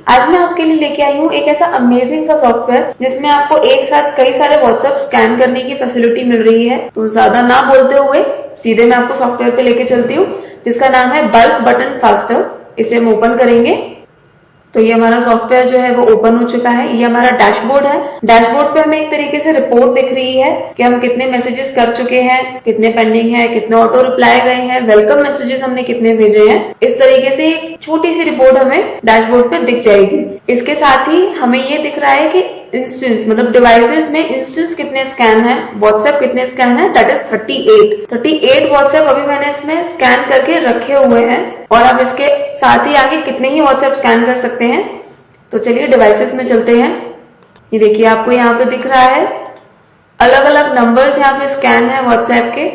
आज मैं आपके लिए लेके आई हूँ एक ऐसा अमेजिंग सा सॉफ्टवेयर जिसमें आपको एक साथ कई सारे व्हाट्सएप स्कैन करने की फैसिलिटी मिल रही है। तो ज्यादा ना बोलते हुए सीधे मैं आपको सॉफ्टवेयर पे लेके चलती हूँ जिसका नाम है बल्क बटन फास्टर। इसे हम ओपन करेंगे तो ये हमारा सॉफ्टवेयर जो है वो ओपन हो चुका है। ये हमारा डैशबोर्ड है। डैशबोर्ड पे हमें एक तरीके से रिपोर्ट दिख रही है कि हम कितने मैसेजेस कर चुके हैं, कितने पेंडिंग है, कितने ऑटो रिप्लाई गए हैं, वेलकम मैसेजेस हमने कितने भेजे हैं। इस तरीके से एक छोटी सी रिपोर्ट हमें डैशबोर्ड पे दिख जाएगी। इसके साथ ही हमें ये दिख रहा है कि इंस्टेंस मतलब डिवाइसेस में इंस्टेंस कितने स्कैन है, व्हाट्सएप कितने स्कैन है, दैट इज 38 व्हाट्सएप अभी मैंने इसमें स्कैन करके रखे हुए हैं। और अब इसके साथ ही आगे कितने ही व्हाट्सएप स्कैन कर सकते हैं। तो चलिए डिवाइसेस में चलते हैं। ये देखिए आपको यहाँ पे दिख रहा है अलग अलग नंबर्स यहाँ पे स्कैन है व्हाट्सएप के।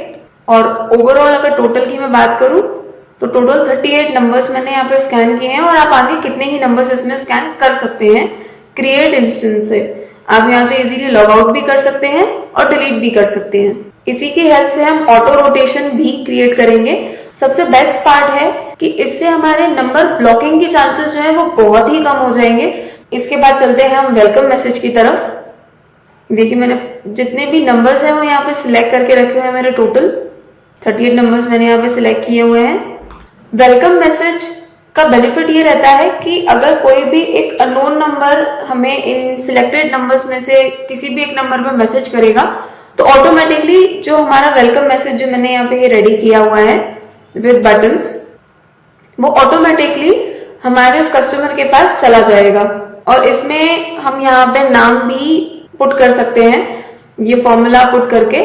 और ओवरऑल अगर टोटल की मैं बात करूं तो टोटल 38 नंबर्स मैंने यहाँ पे स्कैन किए हैं। और आप आगे कितने ही नंबर्स इसमें स्कैन कर सकते हैं क्रिएट इंस्टेंस से। आप यहाँ से इजीली लॉग आउट भी कर सकते हैं और डिलीट भी कर सकते हैं। इसी की हेल्प से हम ऑटो रोटेशन भी क्रिएट करेंगे। सबसे बेस्ट पार्ट है कि इससे हमारे नंबर ब्लॉकिंग के चांसेस जो है वो बहुत ही कम हो जाएंगे। इसके बाद चलते हैं हम वेलकम मैसेज की तरफ। देखिए मैंने जितने भी नंबर्स हैं वो यहाँ पे सिलेक्ट करके रखे हुए हैं। मेरे टोटल 38 नंबर्स मैंने यहाँ पे सिलेक्ट किए हुए हैं। वेलकम मैसेज का बेनिफिट ये रहता है कि अगर कोई भी एक अननोन नंबर हमें इन सिलेक्टेड नंबर्स में से किसी भी एक नंबर में मैसेज करेगा तो ऑटोमेटिकली जो हमारा वेलकम मैसेज जो मैंने यहाँ पे रेडी किया हुआ है विद बटन्स वो ऑटोमेटिकली हमारे उस कस्टमर के पास चला जाएगा। और इसमें हम यहाँ पे नाम भी पुट कर सकते हैं, ये फॉर्मूला पुट करके।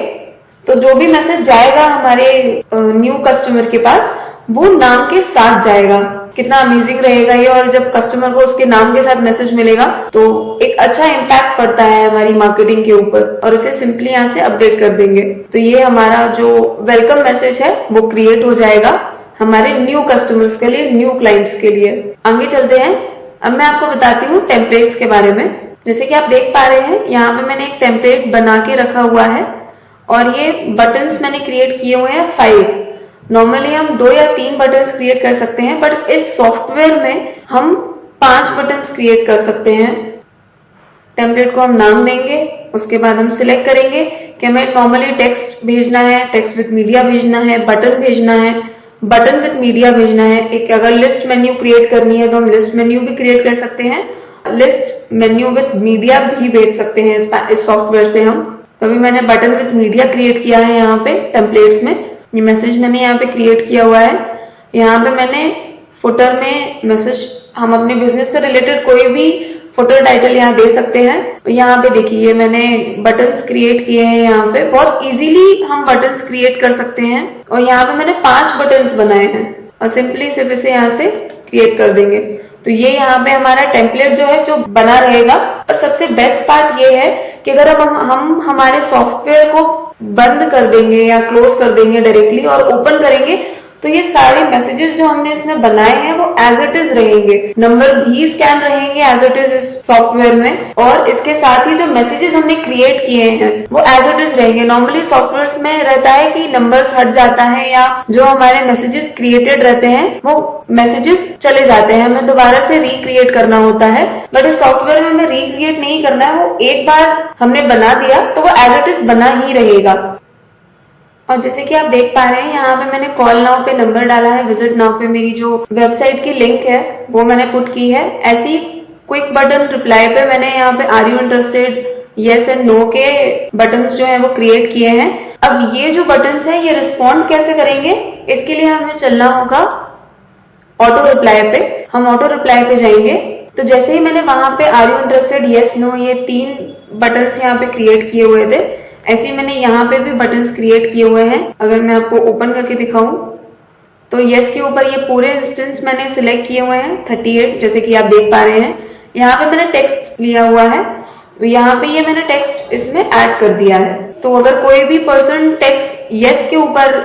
तो जो भी मैसेज जाएगा हमारे न्यू कस्टमर के पास वो नाम के साथ जाएगा। कितना अमेजिंग रहेगा ये। और जब कस्टमर को उसके नाम के साथ मैसेज मिलेगा तो एक अच्छा इम्पैक्ट पड़ता है हमारी मार्केटिंग के ऊपर। और इसे सिंपली यहाँ से अपडेट कर देंगे तो ये हमारा जो वेलकम मैसेज है वो क्रिएट हो जाएगा हमारे न्यू कस्टमर्स के लिए, न्यू क्लाइंट्स के लिए। आगे चलते हैं। अब मैं आपको बताती हूँ टेम्पलेट्स के बारे में। जैसे कि आप देख पा रहे हैं यहाँ पे मैंने एक टेम्पलेट बना के रखा हुआ है और ये बटन्स मैंने क्रिएट किए हुए हैं 5। नॉर्मली हम 2 या 3 बटन्स क्रिएट कर सकते हैं बट इस सॉफ्टवेयर में हम 5 बटन्स क्रिएट कर सकते हैं। टेम्पलेट को हम नाम देंगे, उसके बाद हम सिलेक्ट करेंगे कि हमें नॉर्मली टेक्स्ट भेजना है, टेक्स्ट विद मीडिया भेजना है, बटन भेजना है, बटन विद मीडिया भेजना है। एक अगर लिस्ट मेन्यू क्रिएट करनी है तो हम लिस्ट मेन्यू भी क्रिएट कर सकते हैं, लिस्ट मेन्यू विद मीडिया भी भेज सकते हैं इस सॉफ्टवेयर से हम। तो अभी मैंने बटन विद मीडिया क्रिएट किया है यहाँ पे टेम्पलेट्स में। ये मैसेज मैंने यहाँ पे क्रिएट किया हुआ है। यहाँ पे मैंने फुटर में मैसेज, हम अपने बिजनेस से रिलेटेड कोई भी फुटर टाइटल यहाँ दे सकते हैं। यहाँ पे देखिए मैंने बटन्स क्रिएट किए हैं। यहाँ पे बहुत इजीली हम बटन्स क्रिएट कर सकते हैं। और यहाँ पे मैंने 5 बटन्स बनाए हैं और सिंपली सिर्फ इसे यहाँ से क्रिएट कर देंगे तो ये यहाँ पे हमारा टेम्पलेट जो है जो बना रहेगा। और सबसे बेस्ट पार्ट ये है कि अगर अब हम हमारे सॉफ्टवेयर को बंद कर देंगे या क्लोज कर देंगे डायरेक्टली और ओपन करेंगे तो ये सारे मैसेजेस जो हमने इसमें बनाए हैं वो एज इट इज रहेंगे। नंबर भी स्कैन रहेंगे एज इट इज इस सॉफ्टवेयर में। और इसके साथ ही जो मैसेजेस हमने क्रिएट किए हैं वो एज इट इज रहेंगे। नॉर्मली सॉफ्टवेयर में रहता है कि नंबर्स हट जाता है या जो हमारे मैसेजेस क्रिएटेड रहते हैं वो मैसेजेस चले जाते हैं, हमें दोबारा से रिक्रिएट करना होता है। बट इस सॉफ्टवेयर में हमें रिक्रिएट नहीं करना है, वो एक बार हमने बना दिया तो वो एज इट इज बना ही रहेगा। और जैसे कि आप देख पा रहे हैं यहाँ पे मैंने कॉल नाउ पे नंबर डाला है, विजिट नाउ पे मेरी जो वेबसाइट की लिंक है वो मैंने पुट की है। ऐसी क्विक बटन रिप्लाई पे मैंने यहाँ पे are you interested, yes and no के बटन्स जो है वो क्रिएट किए हैं। अब ये जो बटन्स है ये रिस्पॉन्ड कैसे करेंगे, इसके लिए हमें चलना होगा ऑटो रिप्लाई पे। हम ऑटो रिप्लाई पे जाएंगे तो जैसे ही मैंने वहां पे are you interested, yes no, ये 3 बटन्स यहाँ पे क्रिएट किए हुए थे, ऐसे ही मैंने यहाँ पे भी बटन्स क्रिएट किए हुए हैं। अगर मैं आपको ओपन करके दिखाऊं तो यस के ऊपर ये पूरे इंस्टेंस मैंने सिलेक्ट किए हुए हैं 38, जैसे कि आप देख पा रहे हैं। यहाँ पे मैंने टेक्स्ट लिया हुआ है तो यहाँ पे ये मैंने टेक्स्ट इसमें ऐड कर दिया है। तो अगर कोई भी पर्सन टेक्स्ट यस के ऊपर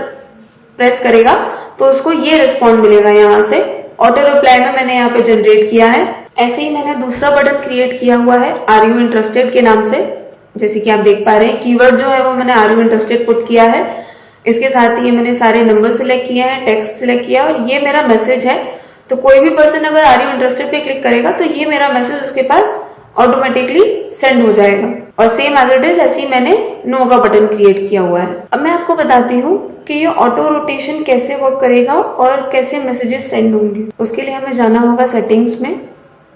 प्रेस करेगा तो उसको ये रिस्पॉन्ड मिलेगा यहाँ से। ऑटो रिप्लाई में मैंने यहाँ पे जनरेट किया है। ऐसे ही मैंने दूसरा बटन क्रिएट किया हुआ है आर यू इंटरेस्टेड के नाम से। जैसे कि आप देख पा रहे हैं कीवर्ड जो है वो मैंने आर यू इंटरेस्टेड पुट किया है। इसके साथ ही मैंने सारे नंबर सिलेक्ट किए हैं, टेक्स्ट सिलेक्ट किया और ये मेरा मैसेज है। तो कोई भी पर्सन अगर आर यू इंटरेस्टेड पे क्लिक करेगा तो ये मेरा मैसेज उसके पास ऑटोमेटिकली सेंड हो जाएगा। और सेम एज इट इज ऐसे ही मैंने नो का बटन क्रिएट किया हुआ है। अब मैं आपको बताती हूँ कि ये ऑटो रोटेशन कैसे वर्क करेगा और कैसे मैसेजेस सेंड होंगे। उसके लिए हमें जाना होगा सेटिंग्स में।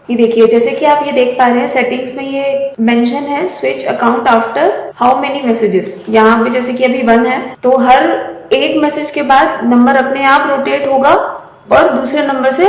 ये देखिए, जैसे कि आप ये देख पा रहे हैं सेटिंग्स में ये मेंशन है switch account after how many messages. यहाँ पे जैसे कि अभी 1 है तो हर एक मैसेज के बाद नंबर अपने आप रोटेट होगा और दूसरे नंबर से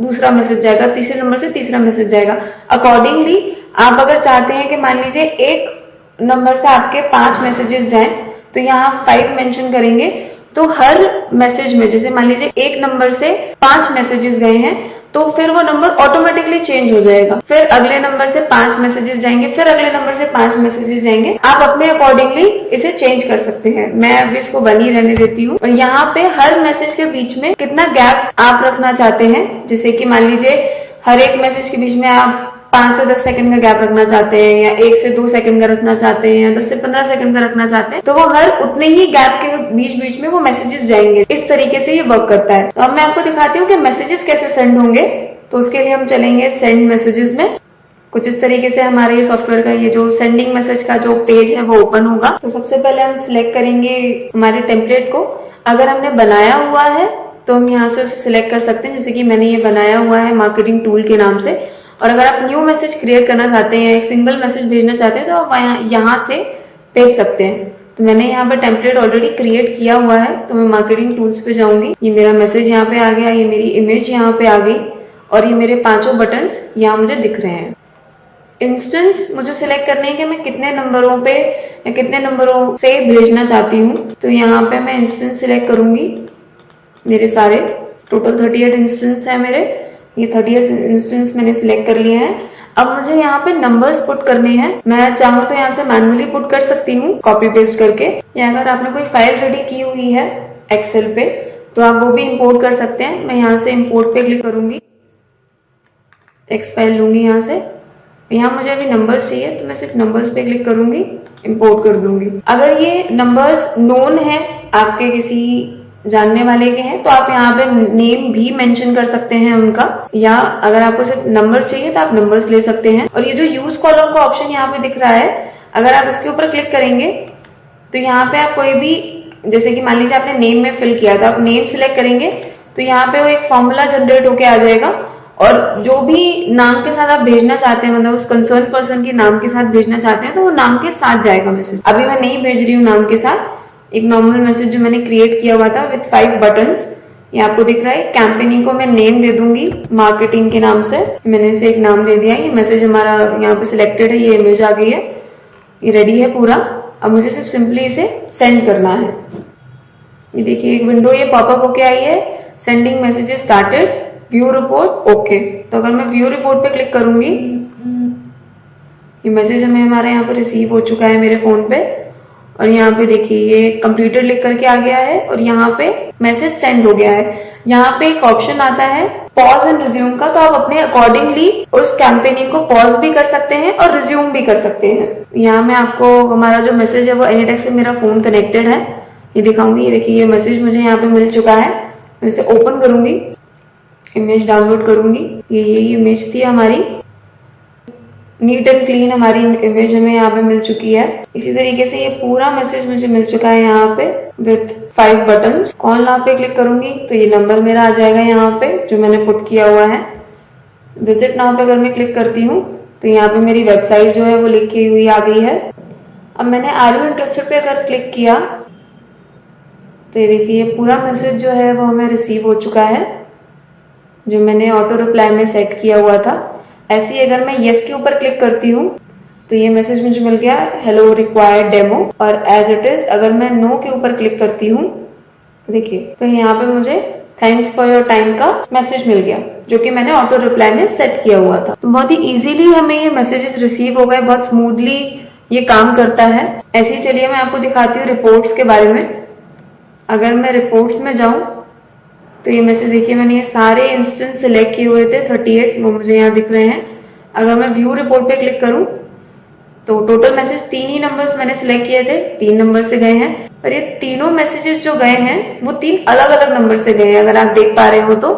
दूसरा मैसेज जाएगा, तीसरे नंबर से तीसरा मैसेज जाएगा। अकॉर्डिंगली आप अगर चाहते हैं कि मान लीजिए एक नंबर से आपके 5 मैसेजेस जाएं तो यहाँ 5 मेंशन करेंगे, तो हर मैसेज में जैसे मान लीजिए एक नंबर से 5 मैसेजेस गए हैं तो फिर वो नंबर ऑटोमेटिकली चेंज हो जाएगा। फिर अगले नंबर से 5 मैसेजेस जाएंगे, फिर अगले नंबर से 5 मैसेजेस जाएंगे। आप अपने अकॉर्डिंगली इसे चेंज कर सकते हैं। मैं अभी इसको बनी रहने देती हूँ। और यहाँ पे हर मैसेज के बीच में कितना गैप आप रखना चाहते हैं, जैसे कि मान लीजिए हर एक मैसेज के बीच में आप 5 से 10 सेकंड का गैप रखना चाहते हैं, या 1 से 2 सेकंड का रखना चाहते हैं, या 10 से 15 सेकंड का रखना चाहते हैं, तो वो हर उतने ही गैप के बीच बीच में वो मैसेजेस जाएंगे। इस तरीके से ये वर्क करता है। तो अब मैं आपको दिखाती हूँ कि मैसेजेस कैसे सेंड होंगे। तो उसके लिए हम चलेंगे सेंड मैसेजेस में। कुछ इस तरीके से हमारे ये सॉफ्टवेयर का ये जो सेंडिंग मैसेज का जो पेज है वो ओपन होगा। तो सबसे पहले हम सिलेक्ट करेंगे हमारे टेम्पलेट को। अगर हमने बनाया हुआ है तो हम यहाँ से उसे सिलेक्ट कर सकते हैं, जैसे कि मैंने ये बनाया हुआ है मार्केटिंग टूल के नाम से। और अगर आप न्यू मैसेज क्रिएट करना चाहते हैं, एक सिंगल मैसेज भेजना चाहते हैं, तो आप यहाँ से भेज सकते हैं। तो मैंने यहाँ पे टेम्पलेट ऑलरेडी क्रिएट किया हुआ है, तो मैं मार्केटिंग टूल्स पे जाऊंगी। ये मेरा मैसेज यहाँ पे आ गया, ये मेरी इमेज यहाँ पे आ गई और ये मेरे 5 बटन्स यहाँ मुझे दिख रहे हैं। इंस्टेंस मुझे सिलेक्ट करने है कि मैं कितने नंबरों पे या कितने नंबरों से भेजना चाहती हूँ। तो यहाँ पे मैं इंस्टेंस सिलेक्ट करूंगी। मेरे सारे टोटल 38 इंस्टेंस है मेरे। ये 38 इंस्टेंस मैंने सिलेक्ट कर लिए हैं। अब मुझे यहाँ पे नंबर्स पुट करने हैं। मैं चाहूँ तो यहाँ से मैन्युअली पुट कर सकती हूँ कॉपी पेस्ट करके, या अगर आपने कोई फाइल रेडी की हुई है एक्सेल पे तो आप वो भी इंपोर्ट कर सकते हैं। मैं यहाँ से इंपोर्ट पे क्लिक करूंगी, टेक्स्ट फाइल लूंगी यहाँ से। यहाँ मुझे अभी नंबर्स चाहिए तो मैं सिर्फ नंबर्स पे क्लिक करूंगी, इंपोर्ट कर दूंगी। अगर ये नंबर्स नोन है आपके किसी जानने वाले के हैं तो आप यहाँ पे नेम भी मेंशन कर सकते हैं उनका, या अगर आपको सिर्फ नंबर चाहिए तो आप नंबर्स ले सकते हैं। और ये जो यूज कॉलम का ऑप्शन यहाँ पे दिख रहा है, अगर आप इसके ऊपर क्लिक करेंगे तो यहाँ पे आप कोई भी, जैसे कि मान लीजिए आपने नेम में फिल किया तो आप नेम सिलेक्ट करेंगे तो यहाँ पे वो एक फॉर्मूला जनरेट होके आ जाएगा और जो भी नाम के साथ आप भेजना चाहते हैं, मतलब उस कंसर्न पर्सन के नाम के साथ भेजना चाहते हैं तो वो नाम के साथ जाएगा मैसेज। अभी मैं नहीं भेज रही हूँ नाम के साथ, एक नॉर्मल मैसेज जो मैंने क्रिएट किया हुआ था विथ 5 बटन्स, ये आपको दिख रहा है। कैंपेनिंग को मैं नेम दे दूंगी मार्केटिंग के नाम से, मैंने इसे एक नाम दे दिया। ये मैसेज हमारा यहाँ पे सिलेक्टेड है, ये इमेज आ गई है, ये रेडी है पूरा। अब मुझे सिर्फ सिंपली इसे सेंड करना है। ये देखिए एक विंडो ये पॉपअप होके आई है, sending messages started, view report okay. तो अगर मैं व्यू रिपोर्ट पे क्लिक करूंगी, ये मैसेज हमें हमारे यहाँ पे रिसीव हो चुका है मेरे फोन पे। और यहाँ पे देखिए ये कंप्लीटेड लिख करके आ गया है और यहाँ पे मैसेज सेंड हो गया है। यहाँ पे एक ऑप्शन आता है पॉज एंड रिज्यूम का, तो आप अपने अकॉर्डिंगली उस कैंपेनिंग को पॉज भी कर सकते हैं और रिज्यूम भी कर सकते हैं। यहाँ मैं आपको हमारा जो मैसेज है वो एनीटेक्स में मेरा फोन कनेक्टेड है, ये दिखाऊंगी। ये देखिए ये मैसेज मुझे यहाँ पे मिल चुका है। मैं इसे ओपन करूंगी, इमेज डाउनलोड करूंगी। ये इमेज थी हमारी, नीट एंड क्लीन हमारी इमेज हमें यहाँ पे मिल चुकी है। इसी तरीके से ये पूरा मैसेज मुझे मिल चुका है यहाँ पे विथ 5 बटन। कॉल नाउ पे क्लिक करूंगी तो ये नंबर मेरा आ जाएगा यहाँ पे जो मैंने पुट किया हुआ है। विजिट नाउ पे अगर मैं क्लिक करती हूँ तो यहाँ पे मेरी वेबसाइट जो है वो लिखी हुई आ गई है। अब मैंने आर यू इंटरेस्टेड पे अगर क्लिक किया तो ये देखिए ये पूरा मैसेज जो है वो हमें रिसीव हो चुका है जो मैंने ऑटो रिप्लाई में सेट किया हुआ था। ऐसे ही अगर मैं येस के ऊपर क्लिक करती हूँ तो ये मैसेज मुझे मिल गया हेलो रिक्वायर्ड डेमो। और एज इट इज अगर मैं नो के ऊपर क्लिक करती हूँ देखिए तो यहाँ पे मुझे थैंक्स फॉर योर टाइम का मैसेज मिल गया जो कि मैंने ऑटो रिप्लाई में सेट किया हुआ था। तो बहुत ही इजीली हमें ये मैसेजेस रिसीव हो गए, बहुत स्मूथली ये काम करता है। ऐसे ही चलिए मैं आपको दिखाती हूँ रिपोर्ट्स के बारे में। अगर मैं रिपोर्ट्स में जाऊं तो ये मैसेज देखिए मैंने ये सारे इंस्टेंस सिलेक्ट किए हुए थे 38, वो मुझे यहाँ दिख रहे हैं। अगर मैं व्यू रिपोर्ट पे क्लिक करूं तो टोटल मैसेज 3 ही नंबर्स मैंने सिलेक्ट किए थे, 3 नंबर से गए हैं। और ये तीनों मैसेजेस जो गए हैं वो 3 अलग अलग नंबर से गए हैं। अगर आप देख पा रहे हो तो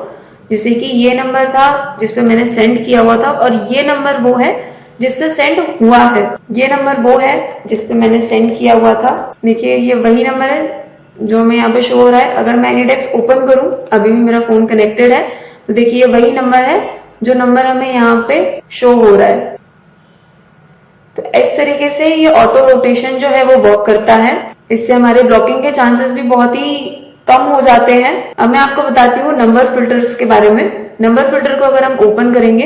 जैसे कि ये नंबर था जिसपे मैंने सेंड किया हुआ था, और ये नंबर वो है जिससे सेंड हुआ है, ये नंबर वो है जिसपे मैंने सेंड किया हुआ था। देखिए ये वही नंबर है जो मैं यहाँ पे शो हो रहा है। अगर मैं एनीडेस्क ओपन करूं, अभी भी मेरा फोन कनेक्टेड है, तो देखिए ये वही नंबर है जो नंबर हमें यहाँ पे शो हो रहा है। तो इस तरीके से ये ऑटो रोटेशन जो है वो वर्क करता है। इससे हमारे ब्लॉकिंग के चांसेस भी बहुत ही कम हो जाते हैं। अब मैं आपको बताती हूँ नंबर फिल्टर्स के बारे में। नंबर फिल्टर को अगर हम ओपन करेंगे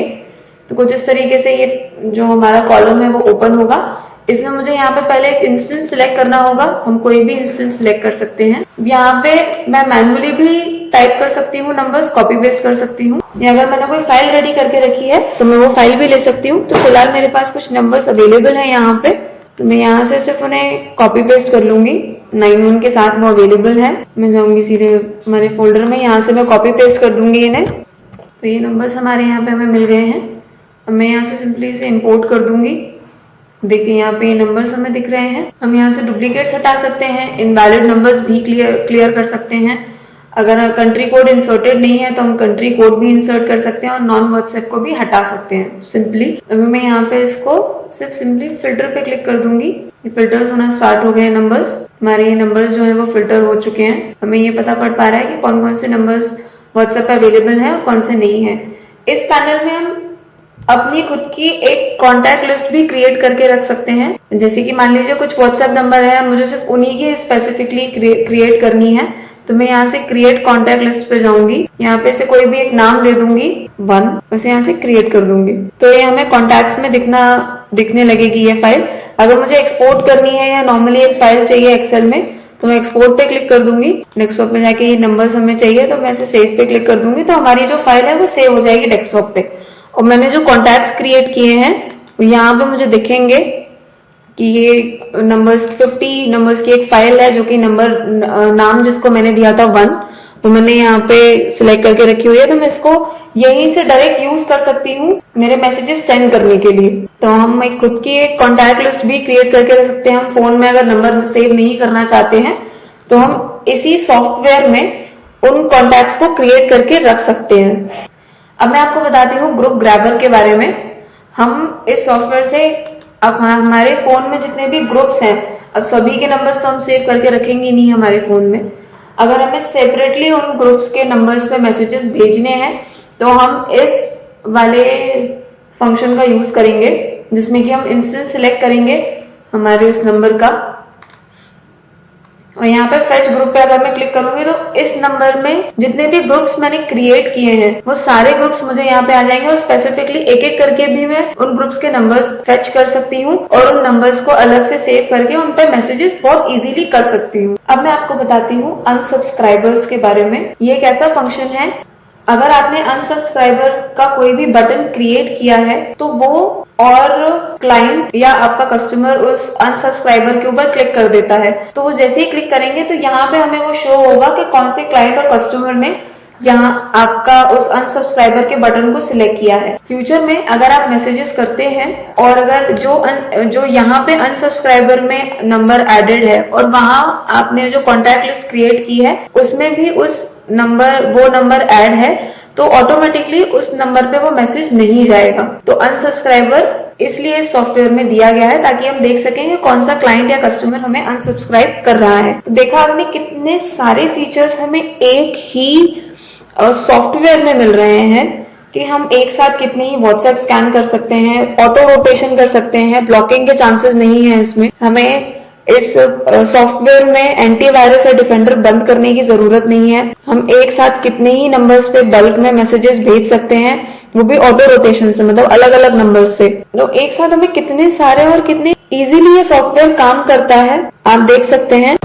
तो कुछ इस तरीके से ये जो हमारा कॉलम है वो ओपन होगा। इसमें मुझे यहाँ पे पहले एक इंस्टेंस सिलेक्ट करना होगा। हम कोई भी इंस्टेंस सिलेक्ट कर सकते हैं। यहाँ पे मैं मैन्युअली भी टाइप कर सकती हूँ नंबर्स, कॉपी पेस्ट कर सकती हूँ, या अगर मैंने कोई फाइल रेडी करके रखी है तो मैं वो फाइल भी ले सकती हूँ। तो फिलहाल मेरे पास कुछ नंबर्स अवेलेबल है यहाँ पे, तो मैं यहाँ से सिर्फ उन्हें कॉपी पेस्ट कर लूंगी। 91 के साथ वो अवेलेबल है। मैं जाऊंगी सीधे हमारे फोल्डर में, यहाँ से मैं कॉपी पेस्ट कर दूंगी इन्हें। तो ये नंबर्स हमारे यहाँ पे हमें मिल गए हैं। अब मैं यहाँ से सिंपली इसे इंपोर्ट कर दूंगी। देखिए यहाँ पे ये नंबर्स हमें दिख रहे हैं। हम यहाँ से डुप्लीकेट्स हटा सकते हैं, इनवैलिड नंबर्स भी क्लियर कर सकते हैं। अगर कंट्री कोड इंसर्टेड नहीं है तो हम कंट्री कोड भी इंसर्ट कर सकते हैं, और नॉन व्हाट्सएप को भी हटा सकते हैं सिंपली। अभी मैं यहाँ पे इसको सिर्फ सिंपली फिल्टर पे क्लिक कर दूंगी। ये फिल्टर्स होना स्टार्ट हो गए हैं नंबर्स। हमारे ये नंबर्स जो है वो फिल्टर हो चुके हैं। हमें ये पता पड़ पा रहा है कि कौन कौन से नंबर्स व्हाट्सएप पे अवेलेबल है और कौन से नहीं है। इस पैनल में हम अपनी खुद की एक कॉन्टैक्ट लिस्ट भी क्रिएट करके रख सकते हैं। जैसे कि मान लीजिए कुछ व्हाट्सएप नंबर है, मुझे सिर्फ उन्हीं की स्पेसिफिकली क्रिएट करनी है, तो मैं यहाँ से क्रिएट कॉन्टैक्ट लिस्ट पे जाऊंगी। यहाँ पे से कोई भी एक नाम ले दूंगी 1, उसे यहाँ से क्रिएट कर दूंगी। तो ये हमें कॉन्टैक्ट्स में दिखने लगेगी ये फाइल। अगर मुझे एक्सपोर्ट करनी है या नॉर्मली एक फाइल चाहिए एक्सेल में, तो मैं एक्सपोर्ट पे क्लिक कर दूंगी। डेस्कटॉप पे जाके ये नंबर्स हमें चाहिए तो मैं इसे सेव पे क्लिक कर दूंगी। तो हमारी जो फाइल है वो सेव हो जाएगी डेस्कटॉप पे। और मैंने जो कॉन्टैक्ट्स क्रिएट किए हैं यहाँ पे मुझे दिखेंगे कि ये नंबर्स 50 नंबर्स की एक फाइल है, जो कि नंबर नाम जिसको मैंने दिया था 1, वो मैंने यहाँ पे सिलेक्ट करके रखी हुई है। तो मैं इसको यहीं से डायरेक्ट यूज कर सकती हूँ मेरे मैसेजेस सेंड करने के लिए। तो हम एक खुद की एक कॉन्टैक्ट लिस्ट भी क्रिएट करके रख सकते हैं। हम फोन में अगर नंबर सेव नहीं करना चाहते हैं तो हम इसी सॉफ्टवेयर में उन कॉन्टैक्ट्स को क्रिएट करके रख सकते हैं। अब मैं आपको बताती हूँ ग्रुप ग्रैबर के बारे में। हम इस सॉफ्टवेयर से अब हमारे फोन में जितने भी ग्रुप्स हैं, अब सभी के नंबर्स तो हम सेव करके रखेंगे नहीं हमारे फोन में। अगर हमें सेपरेटली उन ग्रुप्स के नंबर्स पे मैसेजेस भेजने हैं तो हम इस वाले फंक्शन का यूज करेंगे, जिसमें कि हम इंस्टेंस सिलेक्ट करेंगे हमारे उस नंबर का, और यहाँ पे फेच ग्रुप पे अगर मैं क्लिक करूंगी तो इस नंबर में जितने भी ग्रुप्स मैंने क्रिएट किए हैं वो सारे ग्रुप्स मुझे यहाँ पे आ जाएंगे। और स्पेसिफिकली एक एक करके भी मैं उन ग्रुप्स के नंबर्स फेच कर सकती हूँ और उन नंबर्स को अलग से सेव करके उन पे मैसेजेस बहुत इजीली कर सकती हूँ। अब मैं आपको बताती हूँ अनसब्सक्राइबर्स के बारे में। ये एक ऐसा फंक्शन है, अगर आपने अनसब्सक्राइबर का कोई भी बटन क्रिएट किया है तो वो और क्लाइंट या आपका कस्टमर उस अनसब्सक्राइबर के ऊपर क्लिक कर देता है, तो वो जैसे ही क्लिक करेंगे तो यहाँ पे हमें वो शो होगा कि कौन से क्लाइंट और कस्टमर ने यहाँ आपका उस अनसब्सक्राइबर के बटन को सिलेक्ट किया है। फ्यूचर में अगर आप मैसेजेस करते हैं और अगर जो यहाँ पे अनसब्सक्राइबर में नंबर एडेड है और वहां आपने जो कॉन्टैक्ट लिस्ट क्रिएट की है उसमें भी वो नंबर ऐड है, तो ऑटोमेटिकली उस नंबर पे वो मैसेज नहीं जाएगा। तो अनसब्सक्राइबर इसलिए इस सॉफ्टवेयर में दिया गया है ताकि हम देख सकें कि कौन सा क्लाइंट या कस्टमर हमें अनसब्सक्राइब कर रहा है। तो देखा आपने कितने सारे फीचर्स हमें एक ही सॉफ्टवेयर में मिल रहे हैं कि हम एक साथ कितनी ही व्हाट्सएप स्कैन कर सकते हैं, ऑटो रोटेशन कर सकते हैं, ब्लॉकिंग के चांसेस नहीं है इसमें। हमें इस सॉफ्टवेयर में एंटीवायरस या डिफेंडर बंद करने की जरूरत नहीं है। हम एक साथ कितने ही नंबर्स पे बल्क में मैसेजेस भेज सकते हैं, वो भी ऑटो रोटेशन से, मतलब अलग अलग नंबर्स से। तो एक साथ हमें कितने सारे और कितने इजीली ये सॉफ्टवेयर काम करता है आप देख सकते हैं।